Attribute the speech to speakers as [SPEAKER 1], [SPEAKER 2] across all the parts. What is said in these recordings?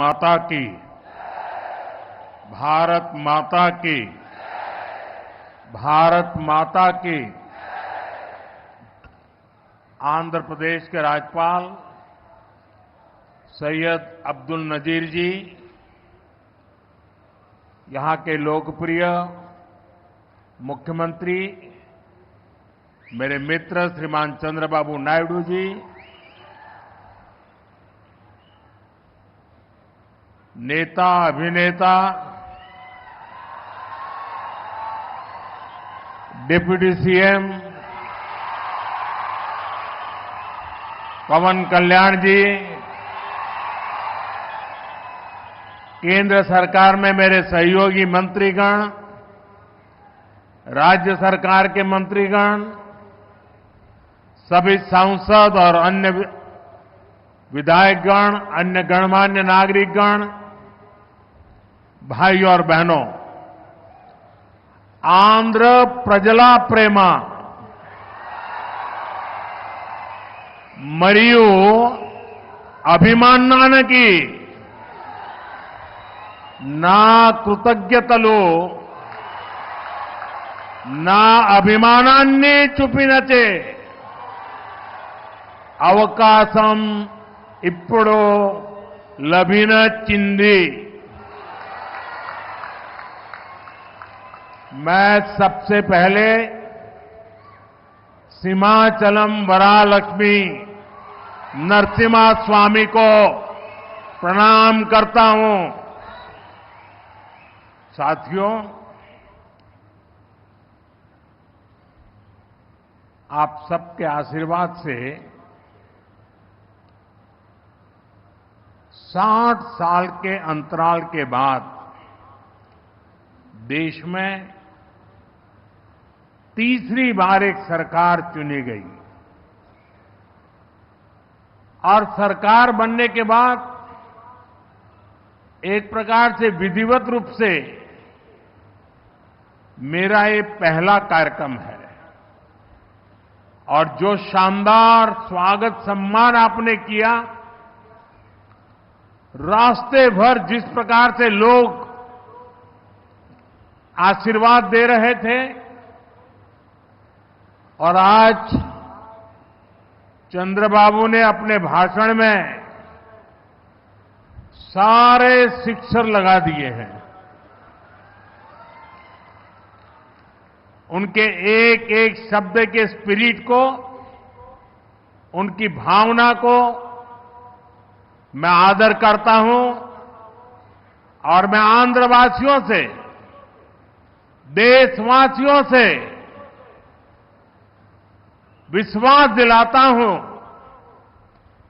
[SPEAKER 1] माता की, भारत माता की, भारत माता की। आंध्र प्रदेश के राज्यपाल सैयद अब्दुल नजीर जी, यहां के लोकप्रिय मुख्यमंत्री मेरे मित्र श्रीमान चंद्रबाबू नायडू जी, नेता अभिनेता डिप्टी सीएम पवन कल्याण जी, केंद्र सरकार में मेरे सहयोगी मंत्रीगण, राज्य सरकार के मंत्रीगण, सभी सांसद और अन्य विधायकगण, अन्य गणमान्य नागरिकगण, भाई और बहनों, आंध्र प्रजला प्रेमा मरियू అభిమానానికి నా కృతజ్ఞతలు, నా అభిమానాన్ని చూపినచే అవకాశం ఇప్పుడు లభించింది. मैं सबसे पहले सीमाचलम वरालक्ष्मी नरसिम्हा स्वामी को प्रणाम करता हूं. साथियों, आप सबके आशीर्वाद से 60 साल के अंतराल के बाद देश में तीसरी बार एक सरकार चुनी गई और सरकार बनने के बाद एक प्रकार से विधिवत रूप से मेरा ये पहला कार्यक्रम है. और जो शानदार स्वागत सम्मान आपने किया, रास्ते भर जिस प्रकार से लोग आशीर्वाद दे रहे थे, और आज चंद्रबाबू ने अपने भाषण में सारे सिक्सर लगा दिए हैं. उनके एक एक शब्द के स्पिरिट को, उनकी भावना को मैं आदर करता हूं और मैं आंध्रवासियों से, देशवासियों से विश्वास दिलाता हूं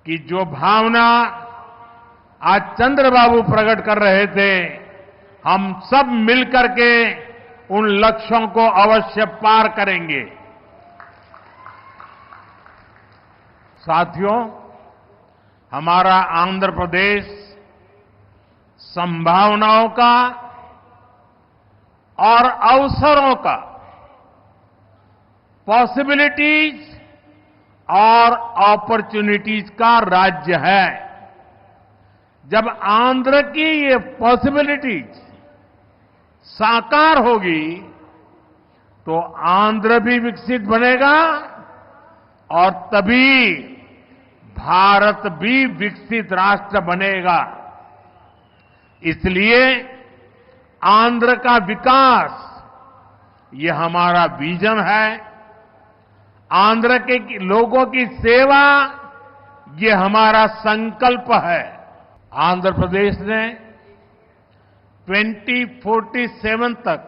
[SPEAKER 1] कि जो भावना आज चंद्रबाबू प्रकट कर रहे थे, हम सब मिलकर के उन लक्ष्यों को अवश्य पार करेंगे. साथियों, हमारा आंध्र प्रदेश संभावनाओं का और अवसरों का, पॉसिबिलिटीज और अपॉर्चुनिटीज का राज्य है. जब आंध्र की ये पॉसिबिलिटीज साकार होगी तो आंध्र भी विकसित बनेगा और तभी भारत भी विकसित राष्ट्र बनेगा. इसलिए आंध्र का विकास ये हमारा विजन है. आंध्र के लोगों की सेवा ये हमारा संकल्प है. आंध्र प्रदेश ने 2047 तक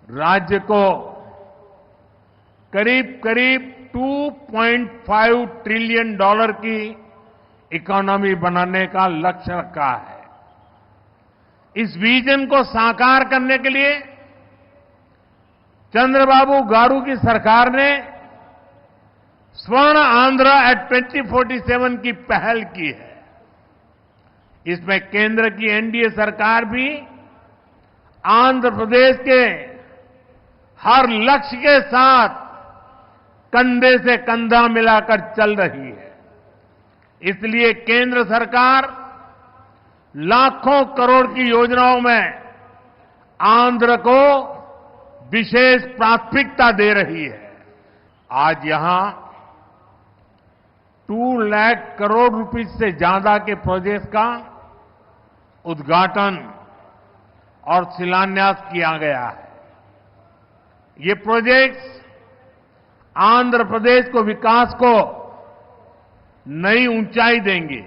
[SPEAKER 1] राज्य को करीब करीब $2.5 ट्रिलियन की इकोनॉमी बनाने का लक्ष्य रखा है. इस विजन को साकार करने के लिए चंद्रबाबू गारू की सरकार ने स्वर्ण आंध्र एट 2047 की पहल की है. इसमें केंद्र की एनडीए सरकार भी आंध्र प्रदेश के हर लक्ष्य के साथ कंधे से कंधा मिलाकर चल रही है. इसलिए केंद्र सरकार लाखों करोड़ की योजनाओं में आंध्र को विशेष प्राथमिकता दे रही है। आज यहां 2 लाख करोड़ रुपए से ज्यादा के प्रोजेक्ट का उद्घाटन और शिलान्यास किया गया है। ये प्रोजेक्ट्स आंध्र प्रदेश को विकास को नई ऊंचाई देंगे।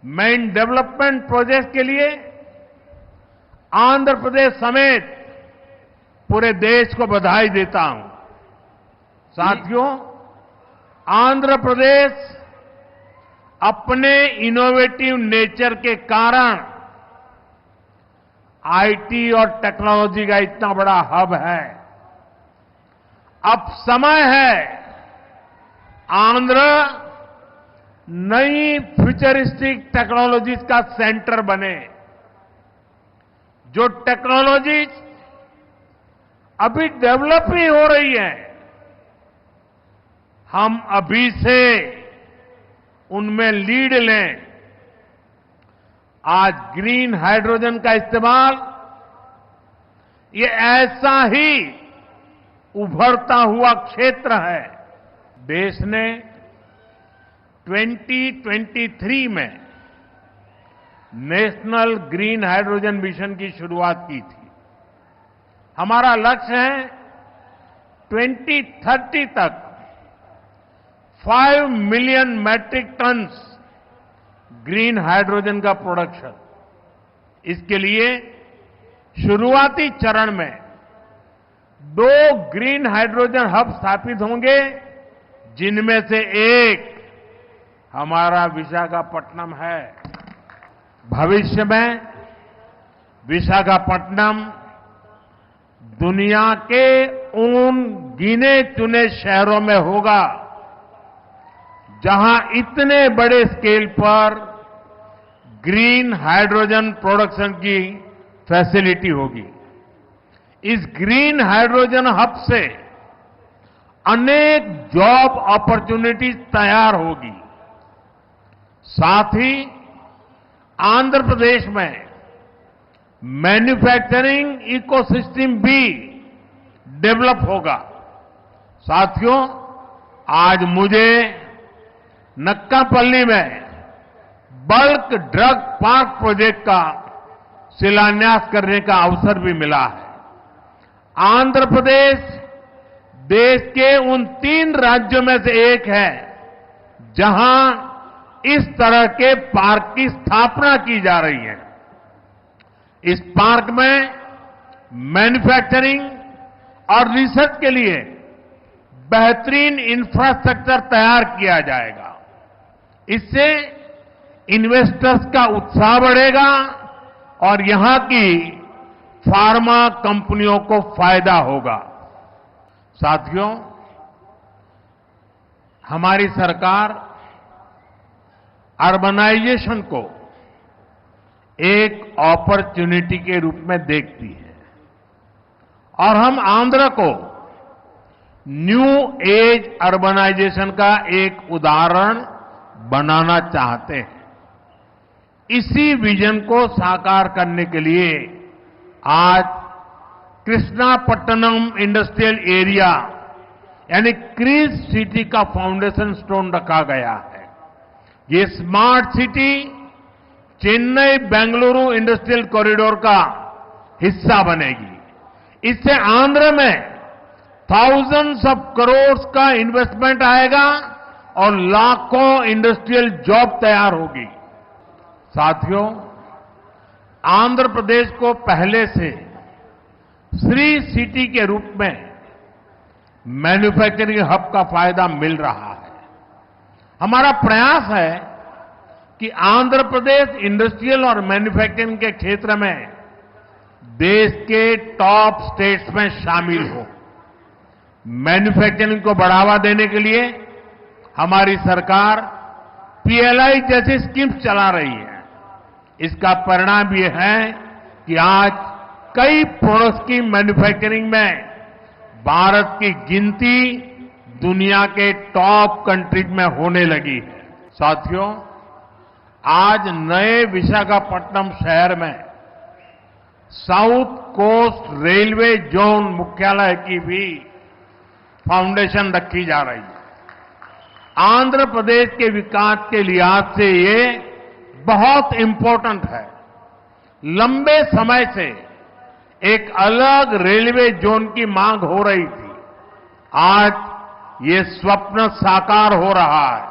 [SPEAKER 1] मैं इन डेवलपमेंट प्रोजेक्ट के लिए आंध्र प्रदेश समेत पूरे देश को बधाई देता हूं। साथियों, आंध्र प्रदेश अपने इनोवेटिव नेचर के कारण आईटी और टेक्नोलॉजी का इतना बड़ा हब है। अब समय है आंध्र नई फ्यूचरिस्टिक टेक्नोलॉजीज का सेंटर बने। जो टेक्नोलॉजीज अभी डेवलप ही हो रही है, हम अभी से उनमें लीड लें। आज ग्रीन हाइड्रोजन का इस्तेमाल ये ऐसा ही उभरता हुआ क्षेत्र है। देश ने 2023 में नेशनल ग्रीन हाइड्रोजन मिशन की शुरुआत की थी। हमारा लक्ष्य है 2030 तक 5 million metric tonnes green hydrogen का प्रोडक्शन। इसके लिए शुरुआती चरण में 2 ग्रीन हाइड्रोजन हब स्थापित होंगे, जिनमें से एक हमारा विशाखापट्टनम है। भविष्य में विशाखापट्टनम दुनिया के उन गिने चुने शहरों में होगा जहां इतने बड़े स्केल पर ग्रीन हाइड्रोजन प्रोडक्शन की फैसिलिटी होगी। इस ग्रीन हाइड्रोजन हब से अनेक जॉब अपॉर्चुनिटीज तैयार होगी। साथ ही आंध्र प्रदेश में मैन्युफैक्चरिंग इकोसिस्टम भी डेवलप होगा। साथियों, आज मुझे नक्कापल्ली में बल्क ड्रग पार्क प्रोजेक्ट का शिलान्यास करने का अवसर भी मिला है। आंध्र प्रदेश देश के उन 3 राज्यों में से एक है जहां इस तरह के पार्क की स्थापना की जा रही है। इस पार्क में मैन्युफैक्चरिंग और रिसर्च के लिए बेहतरीन इंफ्रास्ट्रक्चर तैयार किया जाएगा। इससे इन्वेस्टर्स का उत्साह बढ़ेगा और यहां की फार्मा कंपनियों को फायदा होगा। साथियों, हमारी सरकार अर्बनाइजेशन को एक अपॉर्चुनिटी के रूप में देखती है और हम आंध्र को न्यू एज अर्बनाइजेशन का एक उदाहरण बनाना चाहते हैं। इसी विजन को साकार करने के लिए आज कृष्णापट्टनम इंडस्ट्रियल एरिया यानी क्रीज सिटी का फाउंडेशन स्टोन रखा गया है। ये smart city Chennai Bengaluru industrial corridor का हिस्सा बनेगी। इससे आंध्र में थाउजेंड्स ऑफ करोड़ का इन्वेस्टमेंट आएगा और लाखों इंडस्ट्रियल जॉब तैयार होगी। साथियों, आंध्र प्रदेश को पहले से श्री सिटी के रूप में मैन्युफैक्चरिंग हब का फायदा मिल रहा है। हमारा प्रयास है कि आंध्र प्रदेश इंडस्ट्रियल और मैन्युफैक्चरिंग के क्षेत्र में देश के टॉप स्टेट्स में शामिल हो। मैन्युफैक्चरिंग को बढ़ावा देने के लिए हमारी सरकार पीएलआई जैसी स्कीम्स चला रही है। इसका परिणाम यह है कि आज कई प्रोडक्ट्स की मैन्युफैक्चरिंग में भारत की गिनती दुनिया के टॉप कंट्रीज में होने लगी है। साथियों, आज नए विशाखापट्टनम शहर में साउथ कोस्ट रेलवे जोन मुख्यालय की भी फाउंडेशन रखी जा रही है। आंध्र प्रदेश के विकास के लिहाज से ये बहुत इंपॉर्टेंट है। लंबे समय से एक अलग रेलवे जोन की मांग हो रही थी। आज ये स्वप्न साकार हो रहा है।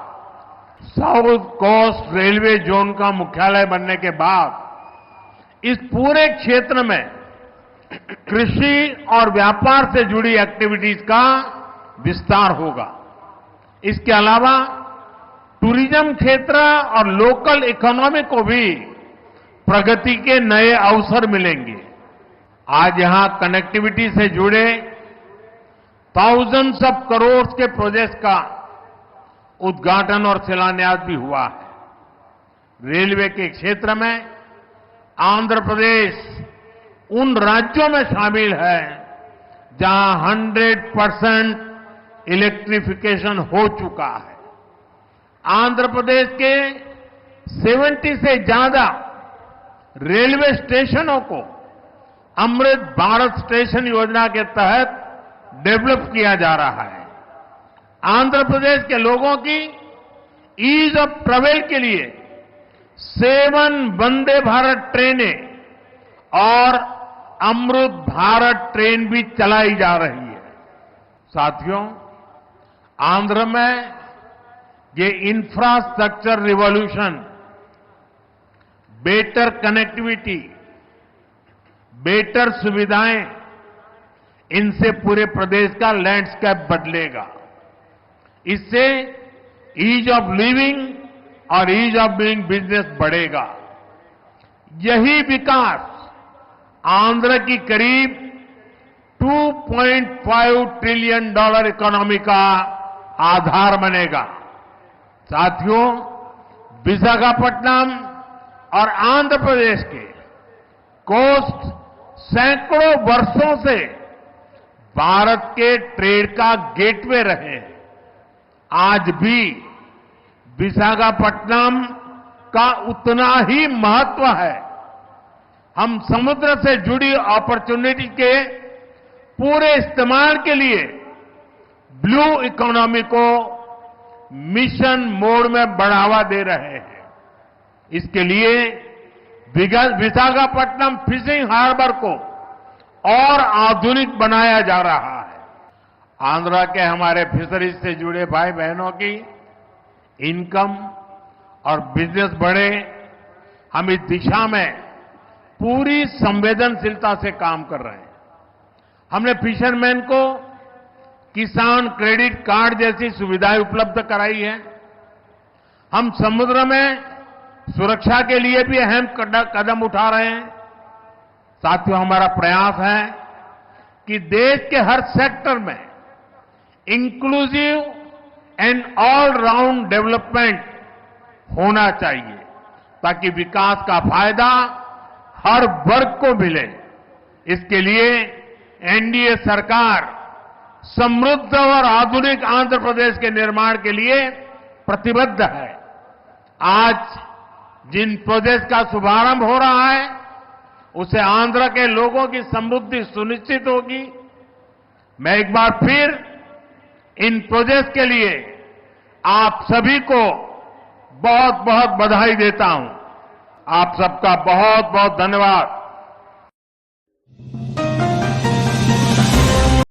[SPEAKER 1] साउथ कोस्ट रेलवे जोन का मुख्यालय बनने के बाद इस पूरे क्षेत्र में कृषि और व्यापार से जुड़ी एक्टिविटीज का विस्तार होगा। इसके अलावा टूरिज्म क्षेत्र और लोकल इकोनॉमी को भी प्रगति के नए अवसर मिलेंगे। आज यहां कनेक्टिविटी से जुड़े थाउजेंड्स ऑफ करोड़ के प्रोजेक्ट्स का उद्घाटन और शिलान्यास भी हुआ है। रेलवे के क्षेत्र में आंध्र प्रदेश उन राज्यों में शामिल है जहां 100% इलेक्ट्रिफिकेशन हो चुका है। आंध्र प्रदेश के 70 से ज्यादा रेलवे स्टेशनों को अमृत भारत स्टेशन योजना के तहत डेवलप किया जा रहा है। आंध्र प्रदेश के लोगों की ईज ऑफ ट्रेवल के लिए 7 वंदे भारत ट्रेनें और अमृत भारत ट्रेन भी चलाई जा रही है। साथियों, आंध्र में ये infrastructure revolution, better connectivity, better सुविधाएं, इनसे पूरे प्रदेश का लैंडस्केप बदलेगा। इससे ईज ऑफ लिविंग और ईज ऑफ डूइंग बिजनेस बढ़ेगा। यही विकास आंध्र की करीब $2.5 ट्रिलियन इकोनॉमी का आधार बनेगा। साथियों, विशाखापट्टनम और आंध्र प्रदेश के कोस्ट सैकड़ों वर्षों से भारत के ट्रेड का गेटवे रहे हैं। आज भी विशाखापट्टनम का उतना ही महत्व है। हम समुद्र से जुड़ी अपॉर्चुनिटी के पूरे इस्तेमाल के लिए ब्लू इकोनॉमी को मिशन मोड में बढ़ावा दे रहे हैं। इसके लिए विशाखापट्टनम फिशिंग हार्बर को और आधुनिक बनाया जा रहा है। आंध्र के हमारे फिशरीज से जुड़े भाई बहनों की इनकम और बिजनेस बढ़े, हम इस दिशा में पूरी संवेदनशीलता से काम कर रहे हैं। हमने फिशरमैन को किसान क्रेडिट कार्ड जैसी सुविधाएं उपलब्ध कराई है। हम समुद्र में सुरक्षा के लिए भी अहम कदम उठा रहे हैं। साथियों, हमारा प्रयास है कि देश के हर सेक्टर में inclusive and all round development होना चाहिए, ताकि विकास का फायदा हर वर्ग को मिले। इसके लिए एनडीए सरकार समृद्ध और आधुनिक आंध्र प्रदेश के निर्माण के लिए प्रतिबद्ध है। आज जिन प्रोजेक्ट का शुभारंभ हो रहा है, उससे आंध्र के लोगों की समृद्धि सुनिश्चित होगी। मैं एक बार फिर इन प्रोजेक्ट के लिए आप सभी को बहुत बहुत बधाई देता हूं। आप सबका बहुत बहुत धन्यवाद।